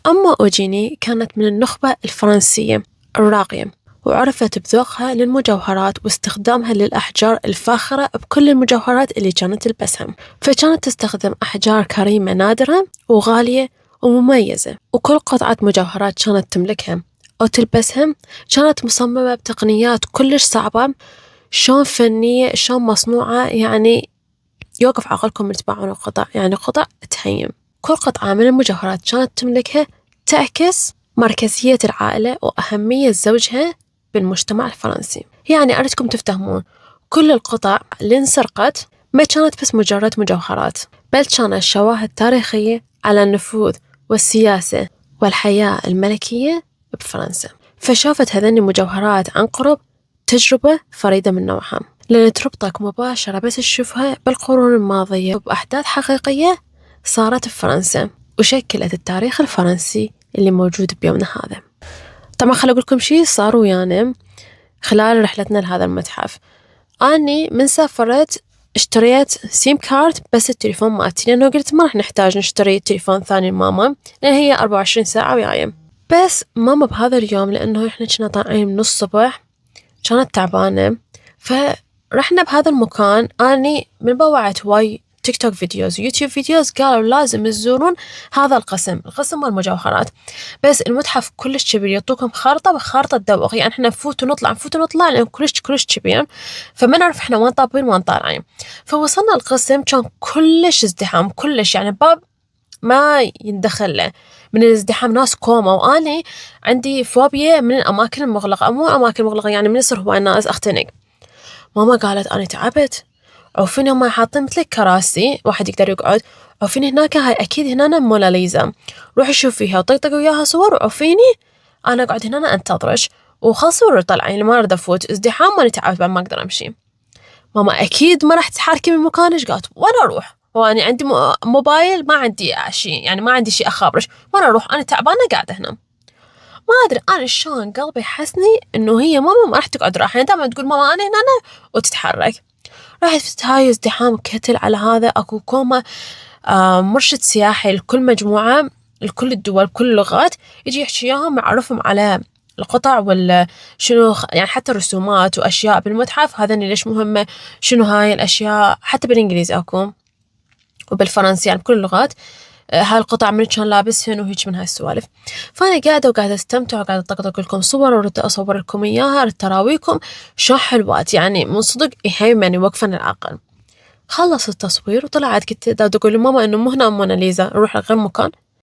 أما أوجيني كانت من النخبة الفرنسية الراقية، وعرفت بذوقها للمجوهرات واستخدامها للأحجار الفاخرة بكل المجوهرات اللي كانت تلبسها. فكانت تستخدم أحجار كريمة نادرة وغالية ومميزة، وكل قطعة مجوهرات كانت تملكها أو تلبسها كانت مصممة بتقنيات كلش صعبة، شون فنية، شون مصنوعة، يعني يوقف عقلكم من تبعون القطع، يعني قطع تهيم. كل قطعة من المجوهرات كانت تملكها تعكس مركزية العائلة وأهمية زوجها بالمجتمع الفرنسي. يعني أردكم تفتهمون كل القطع اللي انسرقت ما كانت بس مجرد مجوهرات، بل كانت شواهد تاريخية على النفوذ والسياسة والحياة الملكية بفرنسا. فشافت هذين المجوهرات عن قرب تجربة فريدة من نوعها، لأن تربطك مباشرة بس تشوفها بالقرون الماضية وبأحداث حقيقية صارت بفرنسا وشكلت التاريخ الفرنسي اللي موجود بيومنا هذا. طبعا خلي أقول لكم شيء صار ويانا خلال رحلتنا لهذا المتحف. أني من سافرت اشتريت سيم كارد بس التليفون مالتي، لأنه قلت ما راح نحتاج نشتري تليفون ثاني لماما لأن هي 24 ساعة وياي. بس ماما بهذا اليوم لأنه إحنا كنا طالعين من الصبح كانت تعبانة، فرحنا بهذا المكان. أني من بوعت هواي تيك توك فيديوز ويوتيوب فيديوز قالوا لازم تزورون هذا القسم مال المجوهرات. بس المتحف كلش كبير، يعطوكم خارطة بخارطة دوق، يعني احنا نفوت ونطلع لأن كلش كبير، فما نعرف احنا وين طابين وين طالعين. فوصلنا القسم كان كلش ازدحام، كلش يعني باب ما يندخل له من الازدحام، ناس كوما. وأني عندي فوبيا من الأماكن المغلقة، مو أماكن مغلقة يعني من يصير هواي ناس أختنق. ماما قالت أنا تعبت، عوفيني هم حاطين مثل كراسي واحد يقدر يقعد، عوفيني هناك، هاي أكيد هنا موناليزا، روحي شوفيها وطقطقي وياها صور وعوفيني أنا أقعد هنا أنتظرش وخلصي طلعين، ما أريد أفوت ازدحام وأنا تعبت بعد ما أقدر أمشي. ماما أكيد ما راح تحركي من مكانش، قالت وأنا أروح، وأنا عندي موبايل، ما عندي شيء، يعني ما عندي شيء أخابرش، وأنا أروح، أنا تعبانة قاعدة هنا. ما أدري أنا شلون قلبي حسني إنه هي ماما ما راح تقعد راحة، يعني دائما تقول ماما أنا هنا وتتحرك. راحت في هاي ازدحام كتل على هذا، أكو كوما مرشد سياحي لكل مجموعة، لكل الدول بكل اللغات، يجي يحكي إياهم يعرفهم على القطع شنو يعني حتى رسومات وأشياء بالمتحف هذا ليش مهمة، شنو هاي الأشياء، حتى بالإنجليزي أكو وبالفرنسي، يعني بكل اللغات هاي القطع من كان لابسهن وهيك من هاي السوالف. فأنا قاعدة أستمتع وقاعدة أطقطق لكم صور وردت أصور لكم إياها، ردت أراويكم شو حلوات، يعني من صدق يهيمني وقفن العقل. خلص التصوير وطلعت، قلت دا تقول لماما إنه مو هنا موناليزا، نروح لغير مكان.